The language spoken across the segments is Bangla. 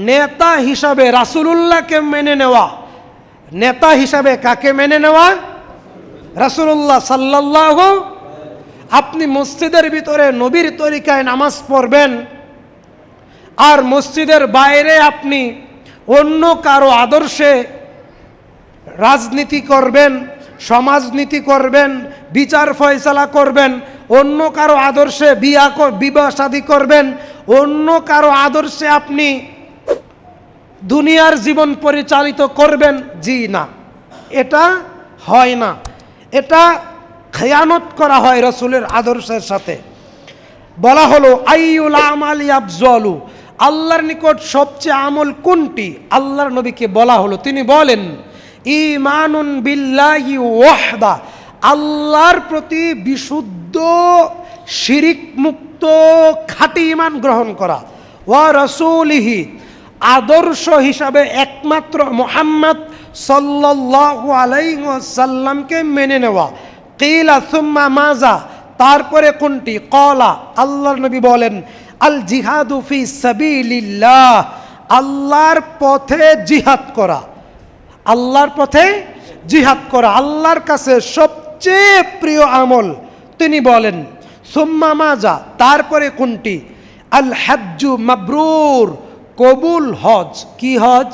নেতা হিসাবে রাসূলুল্লাহকে মেনে নেওয়া। নেতা হিসাবে কাকে মেনে নেওয়া? রাসূলুল্লাহ সাল্লাল্লাহু। আপনি মসজিদের ভিতরে নবীর তরিকায় নামাজ পড়বেন, আর মসজিদের বাইরে আপনি অন্য কারো আদর্শে রাজনীতি করবেন, সমাজনীতি করবেন, বিচার ফয়সালা করবেন, অন্য কারো আদর্শে বিবাহ শাদী করবেন, অন্য কারো আদর্শে আপনি দুনিয়ার জীবন পরিচালিত করবেন, জি না, এটা হয় না। এটা খেয়ানত করা হয় রাসূলের আদর্শের সাথে। বলা হলো আইয়ুল আমালি আফজলু, আল্লাহর নিকট সবচেয়ে আমল কোনটি? আল্লাহর নবীকে বলা হলো, তিনি বলেন ঈমানুন বিল্লাহি ওয়াহদা, আল্লাহর প্রতি বিশুদ্ধ শিরিক মুক্ত খাঁটি ঈমান গ্রহণ করা, ওয়া রাসূলিহি, আদর্শ হিসাবে একমাত্র মুহাম্মদ সাল্লাল্লাহু আলাইহি ওয়াসাল্লামকে মেনে নেওয়া। কিলা সুম্মা মাজা, তারপরে কোনটি? ক্বালা, আল্লাহর নবী বলেন আল জিহাদু ফি সাবিলিল্লাহ, আল্লাহর পথে জিহাদ করা। আল্লাহর পথে জিহাদ করা আল্লাহর কাছে সবচেয়ে প্রিয় আমল। তিনি বলেন সুম্মা মাজা, তারপরে কোনটি? আল হাজ্জু মাবরুর, কবুল হজ। কি হজ?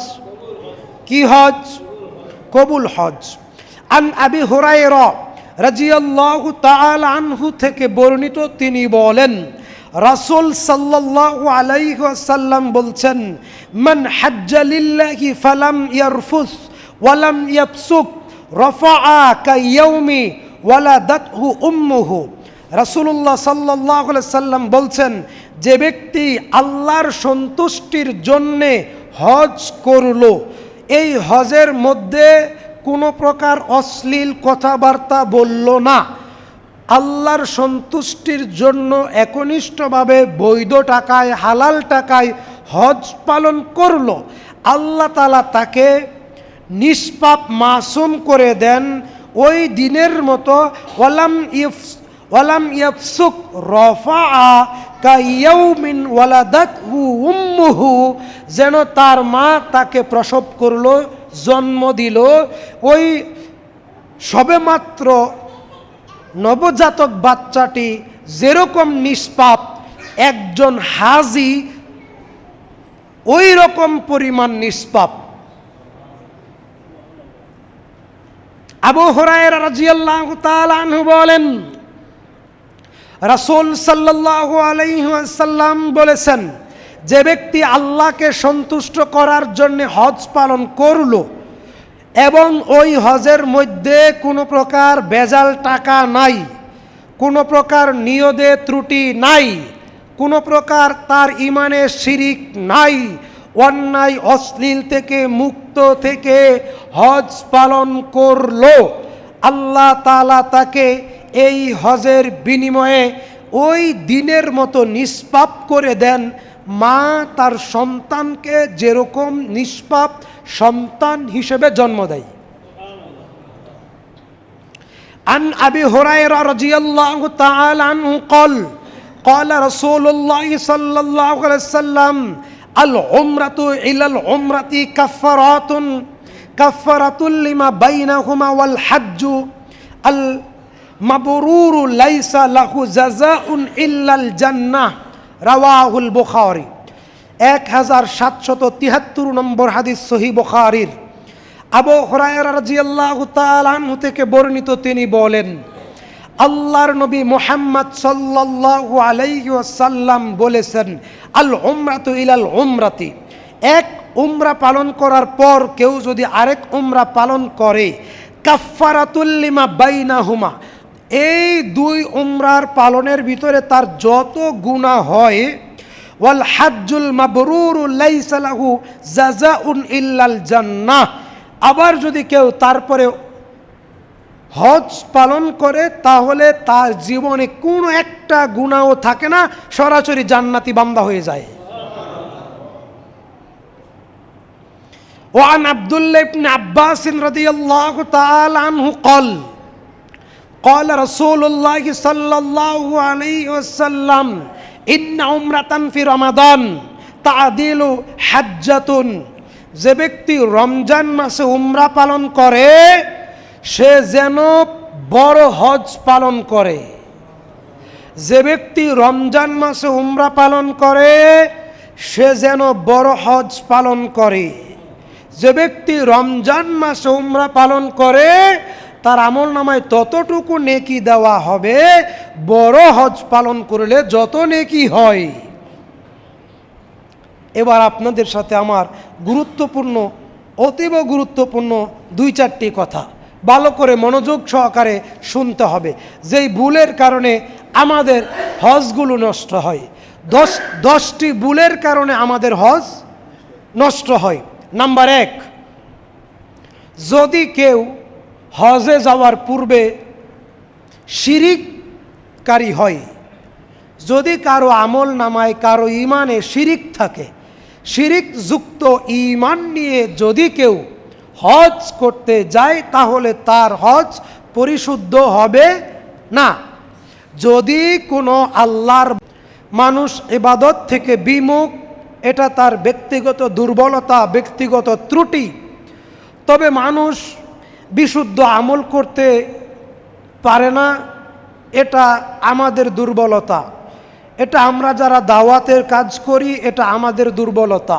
কি হজ? কবুল হজ। আন আবি হুরায়রা রাদিয়াল্লাহু তাআলা আনহু থেকে বর্ণিত, তিনি বলেন রাসূল সাল্লাল্লাহু আলাইহি ওয়াসাল্লাম বলছেন মান হাজ্জা লিল্লাহি ফালাম ইয়ারফুস ওয়ালাম ইয়াফসুক রাফাআ কায়াউমি ওয়ালাদাতহু উম্মুহু। রাসূলুল্লাহ সাল্লাল্লাহু আলাইহি ওয়াসাল্লাম বলছেন, যে ব্যক্তি আল্লাহর সন্তুষ্টির জন্যে হজ করলো, এই হজের মধ্যে কোনো প্রকার অশ্লীল কথাবার্তা বলল না, আল্লাহর সন্তুষ্টির জন্য একনিষ্ঠভাবে বৈধ টাকায় হালাল টাকায় হজ পালন করলো, আল্লাহ তাআলা তাকে নিষ্পাপ মাসুম করে দেন ওই দিনের মতো। ওয়ালাম ইয়াফসুক রাফাআ কায়াউমিন ওয়ালাদাতহু উম্মুহু, যেন তার মা তাকে প্রসব করলো, জন্ম দিল, ওই সবেমাত্র নবজাতক বাচ্চাটি যেরকম নিষ্পাপ, একজন হাজি ওই রকম পরিমাণ নিষ্পাপ। আবু হুরায়রা রাদিয়াল্লাহু তাআলা আনহু বলেন রাসূল সাল্লাল্লাহু আলাইহি ওয়াসাল্লাম বলেছেন, যে ব্যক্তি আল্লাহকে সন্তুষ্ট করার জন্য হজ পালন করলো এবং ওই হজের মধ্যে কোনো প্রকার ভেজাল টাকা নাই, কোনো প্রকার নিয়তে ত্রুটি নাই, কোনো প্রকার তার ঈমানে শিরিক নাই, অন্যায় অশ্লীল থেকে মুক্ত থেকে হজ পালন করলো, আল্লাহ তাআলা তাকে এই হজের বিনিময়ে ওই দিনের মতো নিষ্পাপ করে দেন, মা তার সন্তানকে যেরকম নিষ্পাপ সন্তান হিসেবে জন্ম দেয়। আন আবি হুরায়রা রাদিয়াল্লাহু তাআলা আনহু قال رسول الله صلى الله عليه وسلم العمرة إلى العمرة كفارة لما بينهما والحج المبرور ليس له جزاء إلا الجنة রাওয়াহুল বুখারী। 1773 নম্বর হাদিস সহিহ বুখারীর। আবু হুরায়রা রাদিয়াল্লাহু তাআলা আনহু থেকে বর্ণিত, তিনি বলেন আল্লাহর নবী মুহাম্মদ সাল্লাল্লাহু আলাইহি ওয়াসাল্লাম বলেছেন আল উমরাতু ইলাল উমরাতি, এক উমরা পালন করার পর কেউ যদি আরেক উমরা পালন করে, কাফফারাতুল লিমা বাইনাহুমা, এই দুই উমরার পালনের ভিতরে তার যত গুনাহ হয়, ওয়াল হাজ্জুল মাবরুরু লাইসা লাহু জাযাউন ইল্লাল জান্নাহ, আবার যদি কেউ তারপরে হজ পালন করে তাহলে তার জীবনে কোনো একটা গুনাহও থাকে না, সরাসরি জান্নাতি বান্দা হয়ে যায়। ওয়ান আব্দুল্লাহ ইবনে আব্বাস রাদিয়াল্লাহু তাআলা আনহু قال رسول الله صلى الله عليه وسلم إن عمرة في رمضان তাদিলু হাজ্জাতুন, যে ব্যক্তি রমজান মাসে উমরা পালন করে সে যেন বড় হজ পালন করে। যে ব্যক্তি রমজান মাসে উমরা পালন করে সে যেন বড় হজ পালন করে। যে ব্যক্তি রমজান মাসে উমরা পালন করে তার আমল নামায় ততটুকু নেকি দেওয়া হবে বড় হজ পালন করলে যত নেকি হয়। এবার আপনাদের সাথে আমার গুরুত্বপূর্ণ, অতীব গুরুত্বপূর্ণ 2-4টি কথা ভালো করে মনোযোগ সহকারে শুনতে হবে, যেই ভুলের কারণে আমাদের হজগুলো নষ্ট হয়। 10টি ভুলের কারণে আমাদের হজ নষ্ট হয়। নাম্বার 1, যদি কেউ হজে যাওয়ার পূর্বে শিরিককারী হয়, যদি কারো আমল নামায় কারো ইমানে শিরিক থাকে, শিরিক যুক্ত ইমান নিয়ে যদি কেউ হজ করতে যায় তাহলে তার হজ পরিশুদ্ধ হবে না। যদি কোনো আল্লাহর মানুষ ইবাদত থেকে বিমুখ, এটা তার ব্যক্তিগত দুর্বলতা, ব্যক্তিগত ত্রুটি। তবে মানুষ বিশুদ্ধ আমল করতে পারে না, এটা আমাদের দুর্বলতা। এটা আমরা যারা দাওয়াতের কাজ করি এটা আমাদের দুর্বলতা।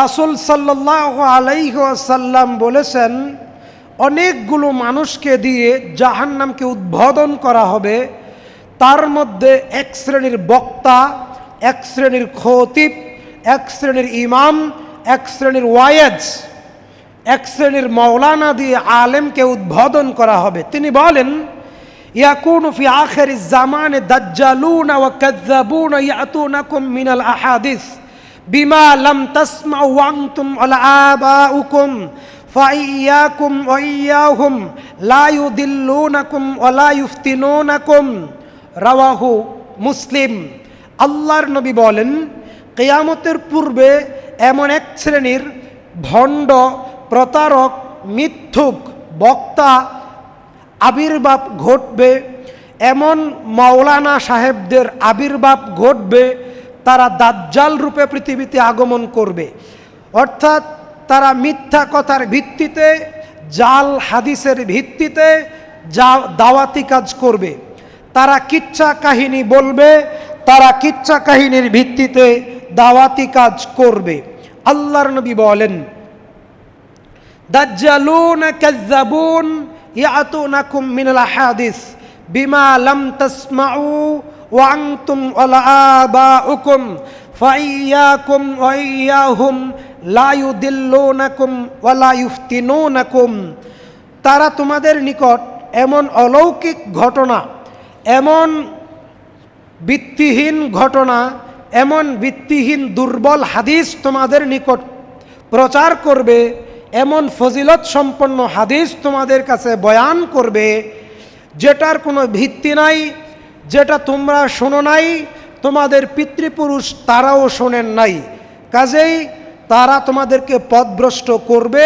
রাসূল সাল্লাল্লাহু আলাইহি ওয়াসাল্লাম বলেছেন, অনেকগুলো মানুষকে দিয়ে জাহান্নামকে উদ্বোধন করা হবে। তার মধ্যে এক শ্রেণীর বক্তা, এক শ্রেণীর খতিব, এক শ্রেণীর ইমাম, এক শ্রেণীর ওয়ায়েজ, এক শ্রেণীর মাওলানা দিয়ে আলেমকে উদ্বোধন করা হবে। তিনি বলেন, ইয়াকুনু ফি আখিরিজ জামানে দাজ্জালুনা ওয়া কাযযাবুনা ইয়াতুনাকুম মিনাল আহাদিস বিমা লাম তাসমাউ ওয়া আনতুম ওয়ালা আবাউকুম ফাইয়াকুম ওয়া ইয়াহুম লা ইউদিল্লুনাকুম ওয়া লা ইফতিনুনাকুম। রাওয়াহু মুসলিম। আল্লাহর নবী বলেন, কিয়ামতের পূর্বে এমন এক শ্রেণীর ভণ্ড, প্রতারক, মিথ্যুক বক্তা আবির্ভাব ঘটবে, এমন মাওলানা সাহেবদের আবির্ভাব ঘটবে, তারা দাজ্জাল রূপে পৃথিবীতে আগমন করবে। অর্থাৎ তারা মিথ্যা কথার ভিত্তিতে, জাল হাদিসের ভিত্তিতে দাওয়াতি কাজ করবে। তারা কিচ্ছা কাহিনী বলবে, তারা কিচ্ছা কাহিনীর ভিত্তিতে দাওয়াতি কাজ করবে। আল্লাহর নবী বলেন, দাজ্জালুন কাযযাবুন ইয়াতুনাকুম মিনাল আহাদিস বিমা লাম তাসমাউ ওয়া আনতুম ওয়ালা আবাউকুম ফাইয়াকুম ওয়া ইয়াহুম লা ইউদিল্লুনাকুম ওয়া লা ইফতিনুনাকুম। তারা তোমাদের নিকট এমন অলৌকিক ঘটনা, এমন ভিত্তিহীন ঘটনা, এমন ভিত্তিহীন দুর্বল হাদিস তোমাদের নিকট প্রচার করবে, এমন ফজিলত সম্পন্ন হাদিস তোমাদের কাছে বয়ান করবে যেটার কোনো ভিত্তি নাই, যেটা তোমরা শোনো নাই, তোমাদের পিতৃপুরুষ তারাও শোনেন নাই। কাজেই তারা তোমাদেরকে পথভ্রষ্ট করবে,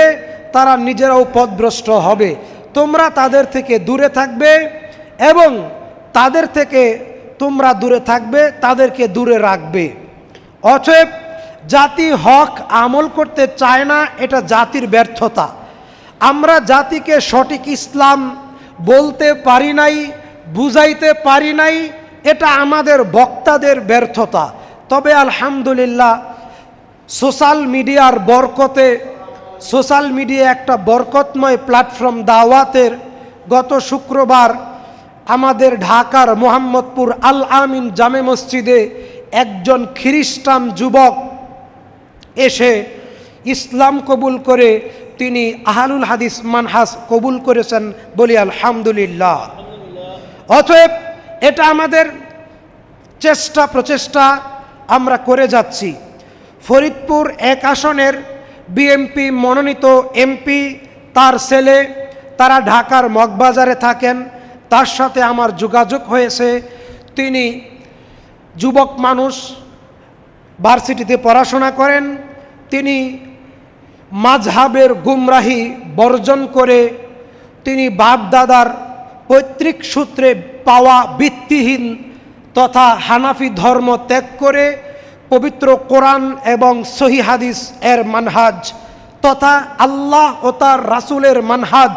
তারা নিজেরাও পথভ্রষ্ট হবে। তোমরা তাদের থেকে দূরে থাকবে এবং তাদের থেকে তোমরা দূরে থাকবে, তাদেরকে দূরে রাখবে। অতএব জাতি হক আমল করতে চায় না, এটা জাতির ব্যর্থতা। আমরা জাতিকে সঠিক ইসলাম বলতে পারি নাই, বুঝাইতে পারি নাই, এটা আমাদের বক্তাদের ব্যর্থতা। তবে আলহামদুলিল্লাহ সোশ্যাল মিডিয়ার বরকতে, সোশ্যাল মিডিয়া একটা বরকতময় প্ল্যাটফর্ম দাওয়াতের। গত শুক্রবার আমাদের ঢাকার মোহাম্মদপুর আল আমিন জামে মসজিদে একজন খ্রিস্টান যুবক এসে ইসলাম কবুল করে তিনি আহলুল হাদিস মানহাজ কবুল করেছেন, বলি আলহামদুলিল্লাহ। অতএব এটা আমাদের চেষ্টা প্রচেষ্টা আমরা করে যাচ্ছি। ফরিদপুর 1 আসনের বিএমপি মনোনীত এমপি, তার ছেলে, তারা ঢাকার মগবাজারে থাকেন, তার সাথে আমার যোগাযোগ হয়েছে। তিনি যুবক মানুষ, ভার্সিটিতে পড়াশোনা করেন। তিনি মাযহাবের গুমরাহি বর্জন করে তিনি বাপ দাদার পৈতৃক সূত্রে পাওয়া ভিত্তিহীন তথা হানাফি ধর্ম ত্যাগ করে পবিত্র কোরআন এবং সহি হাদিস এর মানহাজ তথা আল্লাহ ও তার রাসূলের মানহাজ,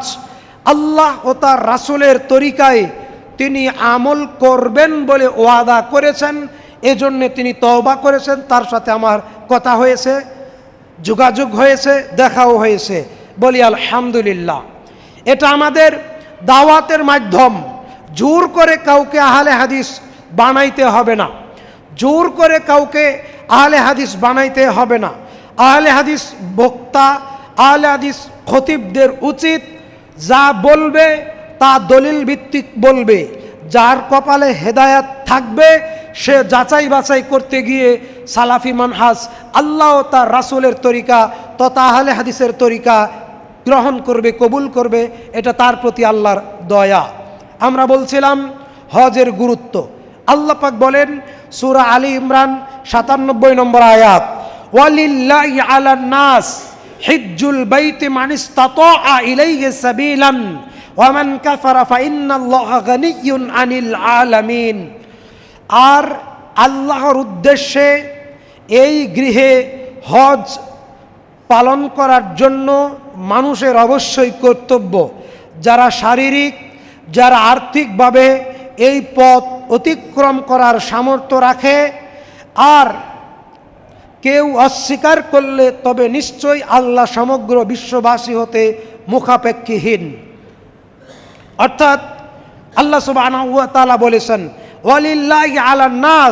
আল্লাহ ও তার রাসূলের তরিকায় তিনি আমল করবেন বলে ওয়াদা করেছেন। এজন্যে তিনি তওবা করেছেন, তার সাথে আমার কথা হয়েছে, যোগাযোগ হয়েছে, দেখাও হয়েছে। বলি আলহামদুলিল্লাহ। এটা আমাদের দাওয়াতের মাধ্যম। জোর করে কাউকে আহলে হাদিস বানাইতে হবে না, জোর করে কাউকে আহলে হাদিস বানাইতে হবে না। আহলে হাদিস বক্তা, আহলে হাদিস খতিবদের উচিত যা বলবে তা দলিল ভিত্তিক বলবে। যার কপালে হেদায়াত থাকবে সে যাচাই বাছাই করতে গিয়ে সালাফি মানহাজ, আল্লাহ ও তার রাসূলের তরিকা তথা আহলে হাদিসের তরিকা গ্রহণ করবে, কবুল করবে। এটা তার প্রতি আল্লাহর দয়া। আমরা বলছিলাম হজের গুরুত্ব। আল্লাহ পাক বলেন সূরা আলী ইমরান ৯৭ নম্বর আয়াত, ওয়ালিল্লাহি আলান নাস হিজ্জুল বাইতি মান ইসতাতা ইলাইহি সাবিলান ওয়া মান কাফারা ফাইন্নাল্লাহা গানিয়্যুন আনিল আলামিন। আর আল্লাহর উদ্দেশ্যে এই গৃহে হজ পালন করার জন্য মানুষের অবশ্যই কর্তব্য। যারা শারীরিক, যারা আর্থিকভাবে এই পথ অতিক্রম করার সামর্থ্য রাখে, আর কেউ অস্বীকার করলে তবে নিশ্চয়ই আল্লাহ সমগ্র বিশ্ববাসী হতে মুখাপেক্ষীহীন। অর্থাৎ আল্লাহ সুবহানাহু ওয়া তাআলা বলেছেন ওয়ালিল্লাহি আলান নাস